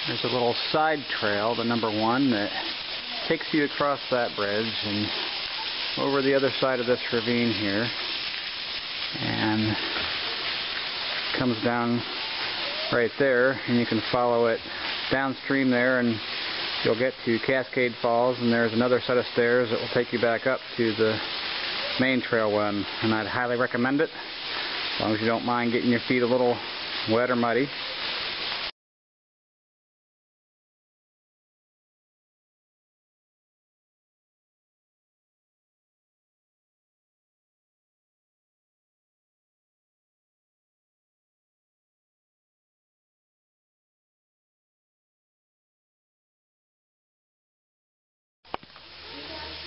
There's a little side trail, the number 1, that takes you across that bridge and over the other side of this ravine here, and comes down right there, and you can follow it downstream there and you'll get to Cascade Falls, and there's another set of stairs that will take you back up to the main trail one, and I'd highly recommend it as long as you don't mind getting your feet a little wet or muddy.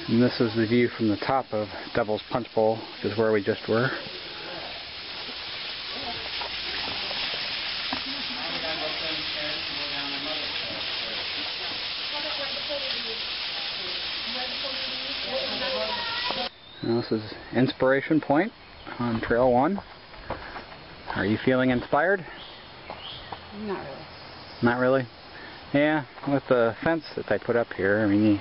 And this is the view from the top of Devil's Punch Bowl, which is where we just were. Now this is Inspiration Point on Trail 1. Are you feeling inspired? Not really. Not really? Yeah, with the fence that they put up here, I mean,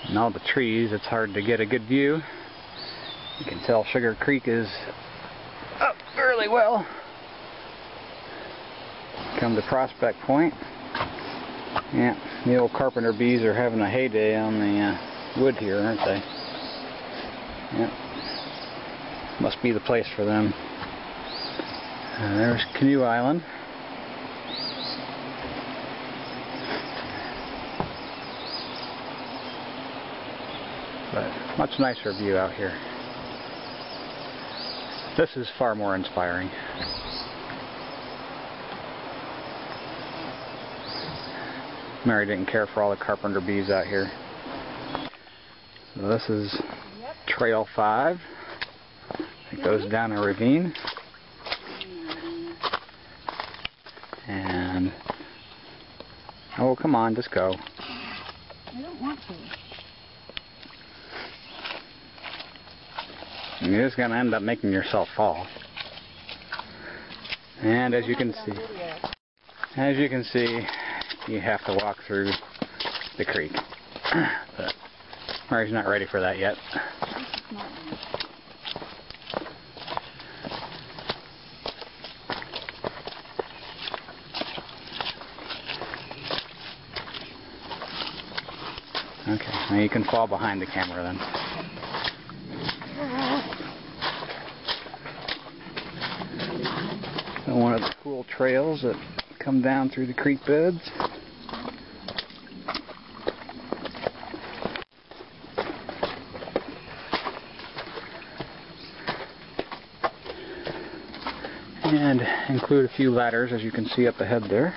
and all the trees, it's hard to get a good view. You can tell Sugar Creek is up fairly well. Come to Prospect Point. Yeah, the old carpenter bees are having a heyday on the wood here, aren't they? Yeah, must be the place for them. There's Canoe Island. But much nicer view out here. This is far more inspiring. Mary didn't care for all the carpenter bees out here. So this is Trail 5. It goes down a ravine. And oh, come on, just go. I don't want to. And you're just going to end up making yourself fall. And as you can see, you have to walk through the creek. But Mary's not ready for that yet. Okay, now you can fall behind the camera then. One of the cool trails that come down through the creek beds. And include a few ladders, as you can see up ahead there.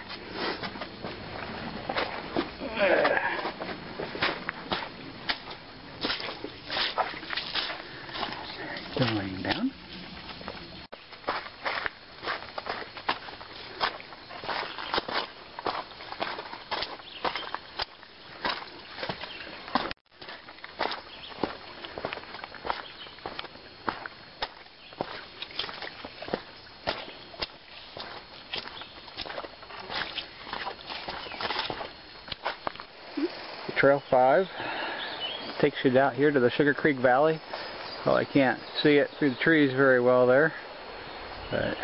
Going down. Trail 5 takes you down here to the Sugar Creek Valley. Well, I can't see it through the trees very well there, but it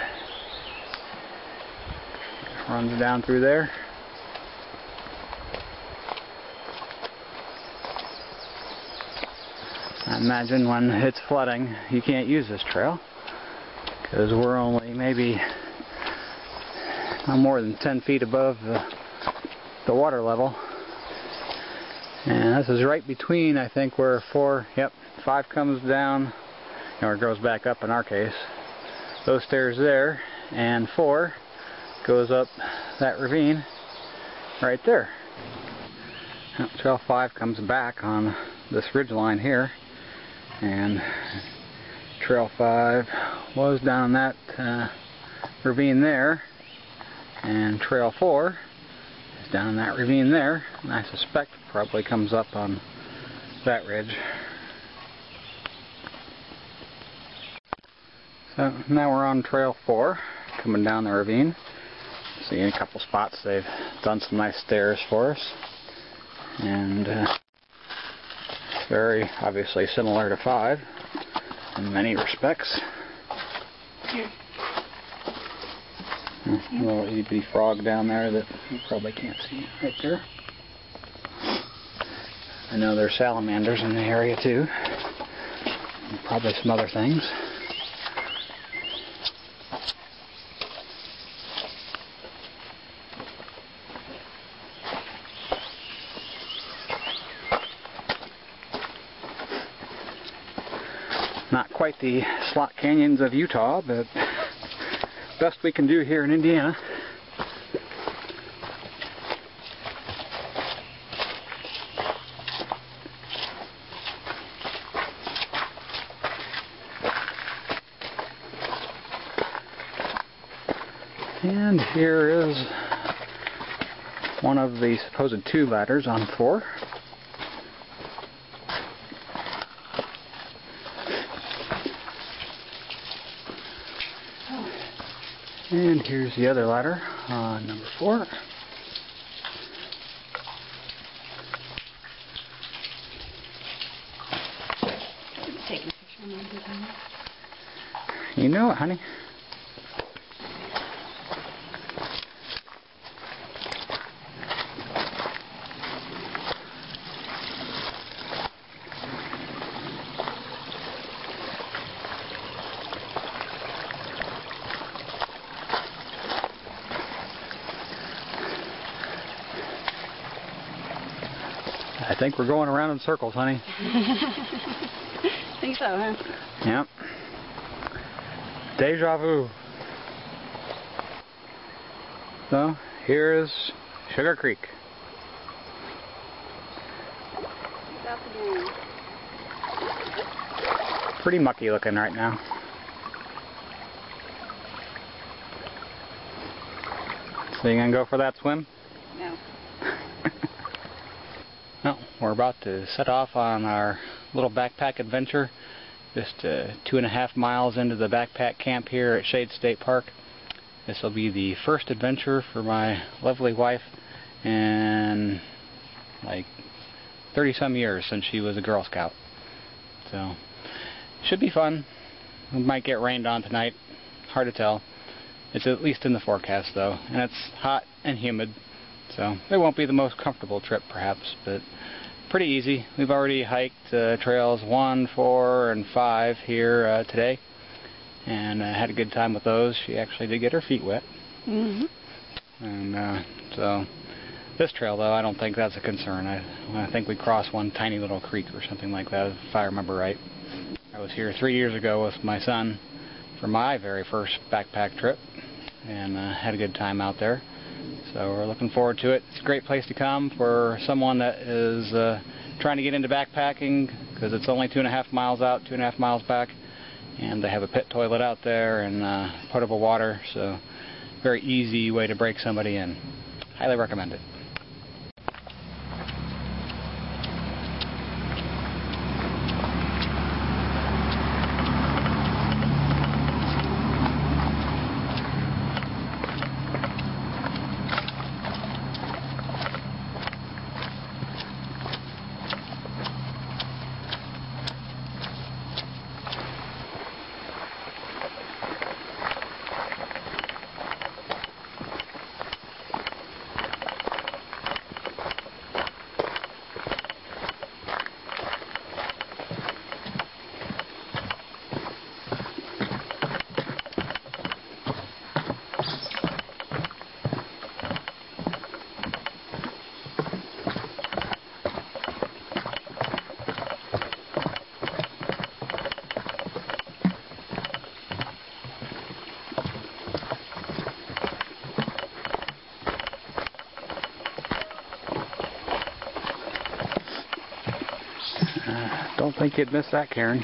runs down through there. I imagine when it's flooding, you can't use this trail because we're only maybe not more than 10 feet above the water level. And this is right between, I think, where 5 comes down, or goes back up in our case. Those stairs there, and 4 goes up that ravine right there. Now, Trail 5 comes back on this ridge line here, and Trail 5 was down that ravine there, and Trail 4 is down that ravine there, and I suspect probably comes up on that ridge. So now we're on Trail 4, coming down the ravine. See, in a couple spots they've done some nice stairs for us, and it's very obviously similar to 5 in many respects. Here. A little itty bitty frog down there that you probably can't see right there. I know there's salamanders in the area too, and probably some other things. Not quite the slot canyons of Utah, but best we can do here in Indiana. And here is one of the supposed 2 ladders on 4. And here's the other ladder on number 4. Take a picture of my video. You know it, honey. I think we're going around in circles, honey. Think so, huh? Yep. Deja vu. So, here is Sugar Creek. Without the game. Pretty mucky looking right now. So you gonna go for that swim? No. No, we're about to set off on our little backpack adventure. Just 2.5 miles into the backpack camp here at Shade State Park. This will be the first adventure for my lovely wife in like 30-some years since she was a Girl Scout. So, should be fun. We might get rained on tonight. Hard to tell. It's at least in the forecast though, and it's hot and humid. So it won't be the most comfortable trip perhaps, but pretty easy. We've already hiked trails 1, 4, and 5 here today, and had a good time with those. She actually did get her feet wet. And so this trail though, I don't think that's a concern. I think we crossed one tiny little creek or something like that, if I remember right. I was here 3 years ago with my son for my very first backpack trip, and had a good time out there. So we're looking forward to it. It's a great place to come for someone that is trying to get into backpacking, because it's only 2.5 miles out, 2.5 miles back, and they have a pit toilet out there and potable water, so very easy way to break somebody in. Highly recommend it. Don't think you'd miss that, Karen.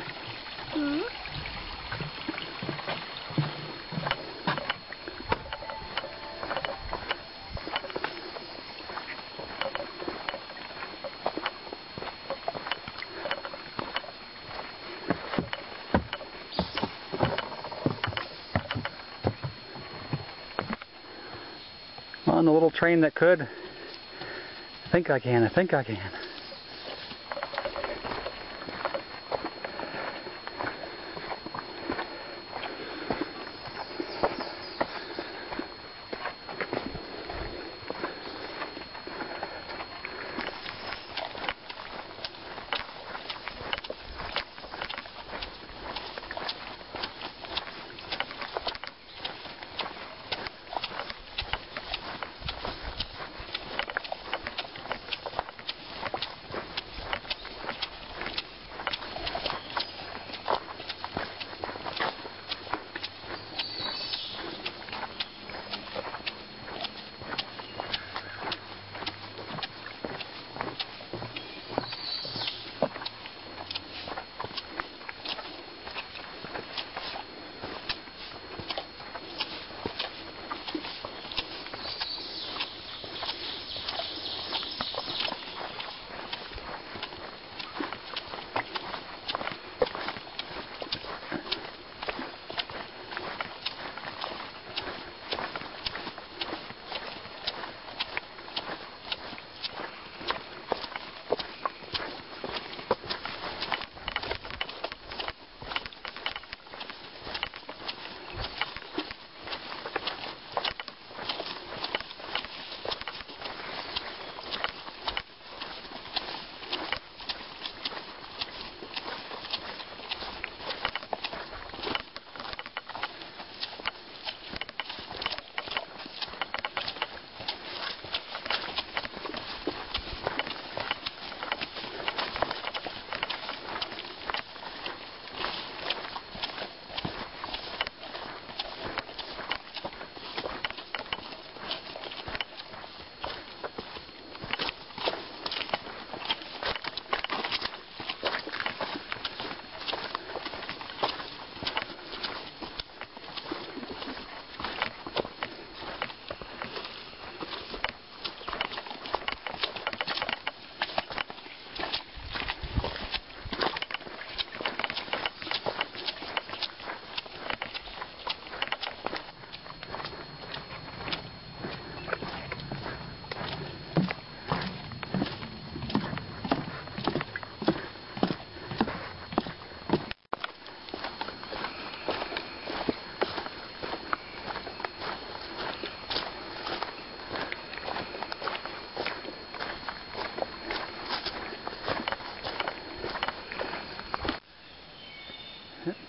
On the little train that could. I think I can. I think I can.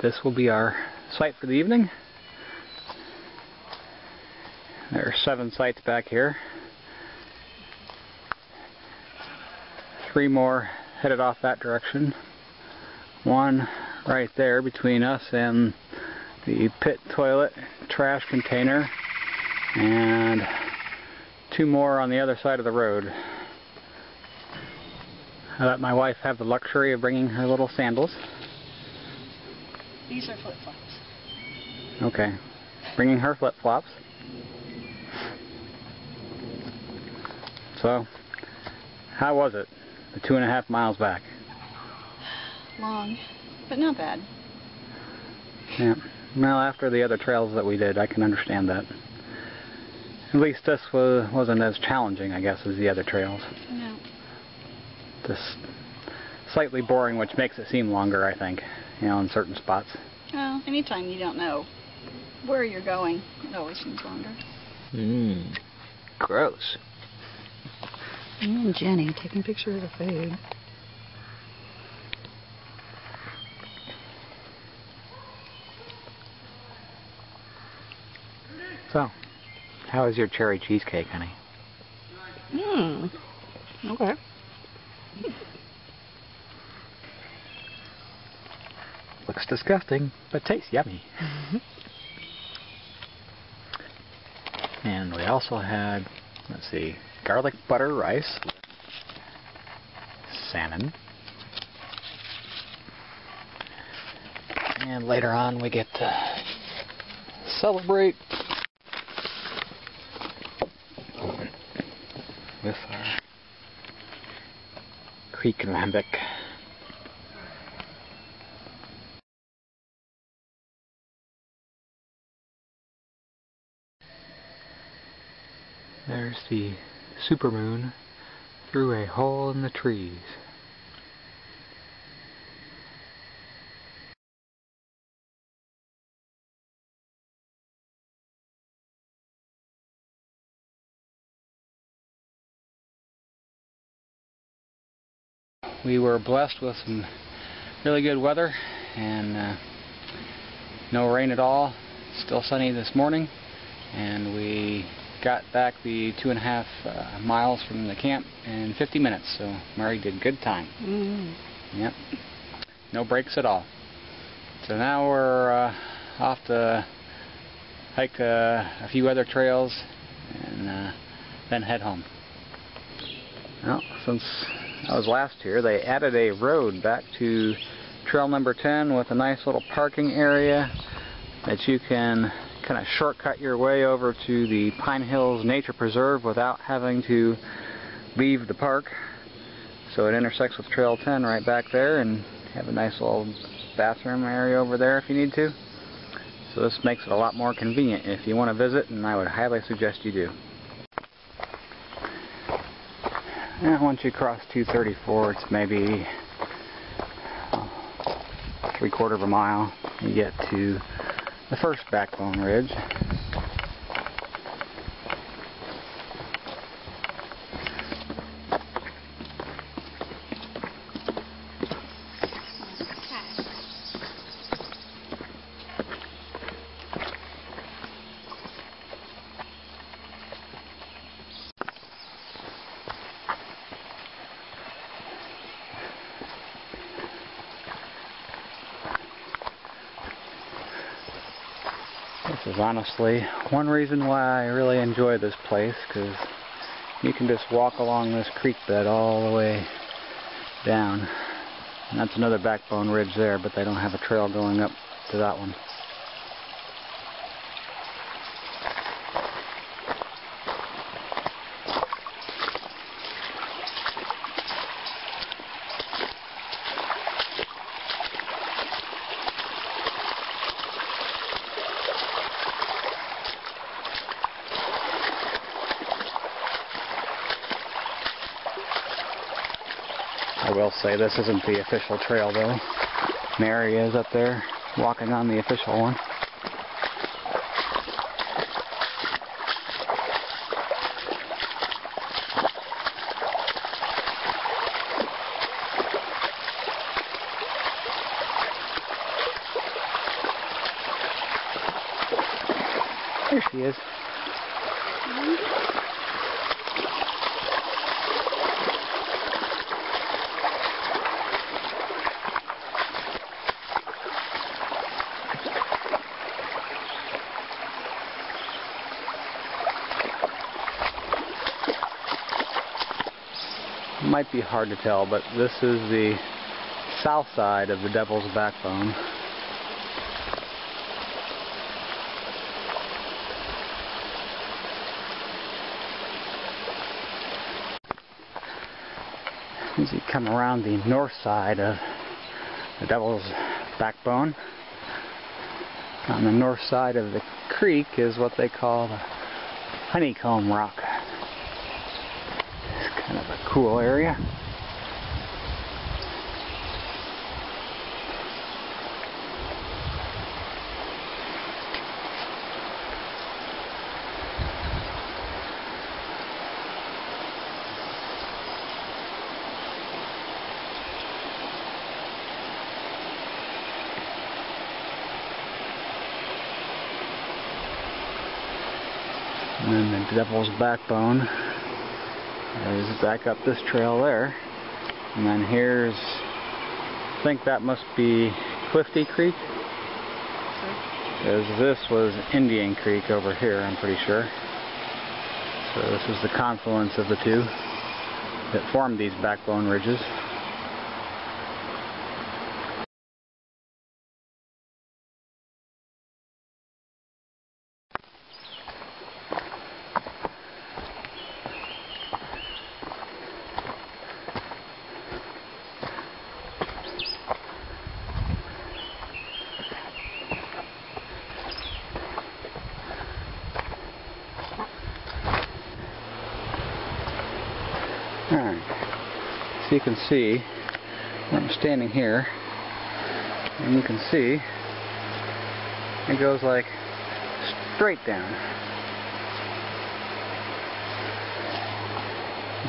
This will be our site for the evening. There are 7 sites back here. 3 more headed off that direction. 1 right there between us and the pit toilet trash container, and 2 more on the other side of the road. I let my wife have the luxury of bringing her little sandals. These are flip-flops. Okay. Bringing her flip-flops. So, how was it? The 2.5 miles back? Long, but not bad. Yeah. Well, after the other trails that we did, I can understand that. At least this wasn't as challenging, I guess, as the other trails. No. Just slightly boring, which makes it seem longer, I think, in certain spots. Well, anytime you don't know where you're going, it always seems longer. Gross. Me and Jenny taking pictures of food. So, how is your cherry cheesecake, honey? Okay. Looks disgusting, but tastes yummy. And we also had, let's see, garlic butter rice, salmon, and later on we get to celebrate with our Creek lambic. There's the supermoon through a hole in the trees. We were blessed with some really good weather and no rain at all. Still sunny this morning, and we got back the 2.5 miles from the camp in 50 minutes, so Mary did good time. Yep, no breaks at all. So now we're off to hike a few other trails and then head home. Well, since I was last here, they added a road back to trail number 10 with a nice little parking area that you can kind of shortcut your way over to the Pine Hills Nature Preserve without having to leave the park. So it intersects with Trail 10 right back there, and have a nice little bathroom area over there if you need to. So this makes it a lot more convenient if you want to visit, and I would highly suggest you do. And once you cross 234, it's maybe 3/4 of a mile. You get to the first Backbone Ridge. This is honestly one reason why I really enjoy this place, because you can just walk along this creek bed all the way down. And that's another Backbone Ridge there, but they don't have a trail going up to that one. I will say this isn't the official trail though. Mary is up there walking on the official one. There she is. Might be hard to tell, but this is the south side of the Devil's Backbone. As you come around the north side of the Devil's Backbone, on the north side of the creek is what they call the Honeycomb Rock. Kind of a cool area. And then the Devil's Backbone is back up this trail there, and then here's, I think that must be Clifty Creek, because this was Indian Creek over here, I'm pretty sure. So this is the confluence of the two that form these Backbone Ridges. So you can see, I'm standing here, and you can see it goes like straight down.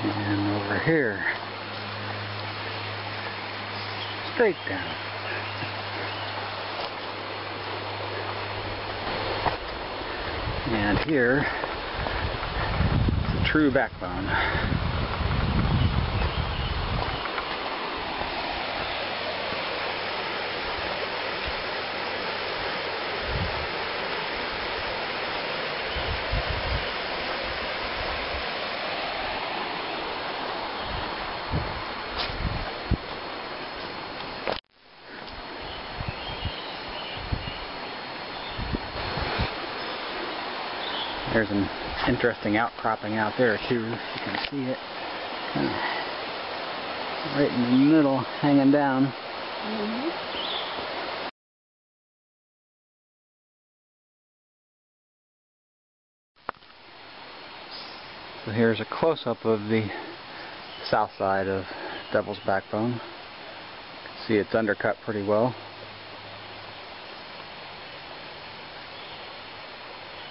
And over here, straight down. And here, the true backbone. There's an interesting outcropping out there too, if you can see it. Kind of right in the middle, hanging down. Mm-hmm. So here's a close-up of the south side of Devil's Backbone. You can see it's undercut pretty well.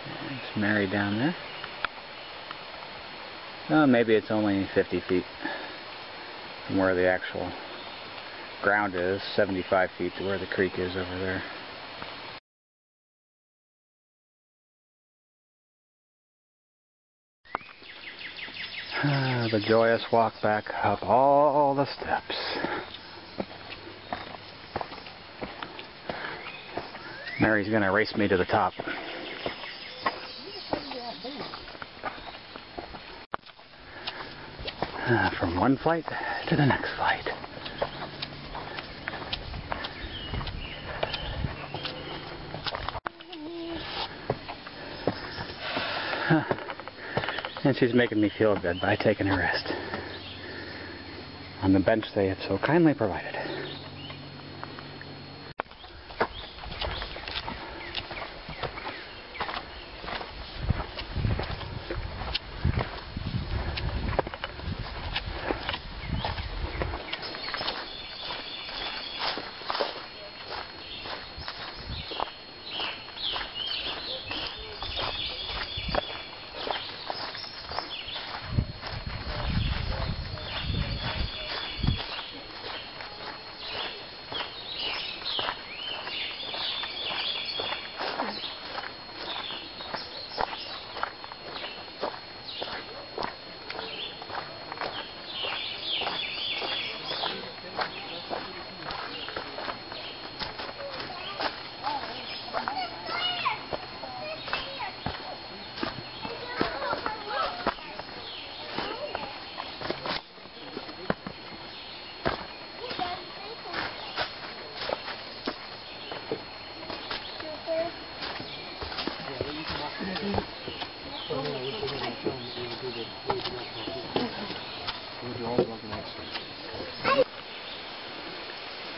There's Mary down there. Maybe it's only 50 feet from where the actual ground is, 75 feet to where the creek is over there. The joyous walk back up all the steps. Mary's gonna race me to the top. From one flight to the next flight. And she's making me feel good by taking a rest on the bench they have so kindly provided.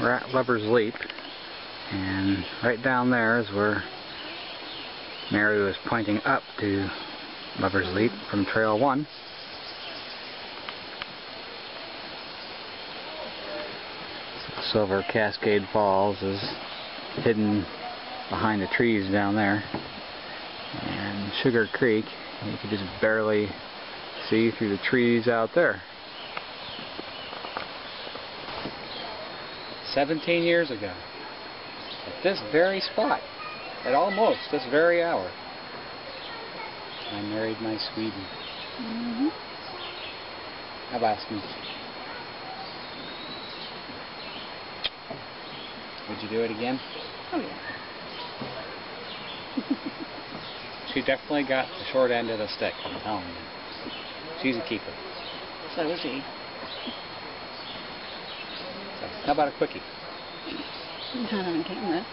We're at Lover's Leap, and right down there is where Mary was pointing up to Lover's Leap from Trail 1. Silver Cascade Falls is hidden behind the trees down there, and Sugar Creek you can just barely see through the trees out there. 17 years ago, at this very spot, at almost this very hour, I married my Sweden. Mm-hmm. Avasken. Would you do it again? Oh yeah. She definitely got the short end of the stick, I'm telling you. She's a keeper. So was he. So, how about a quickie? Not on camera.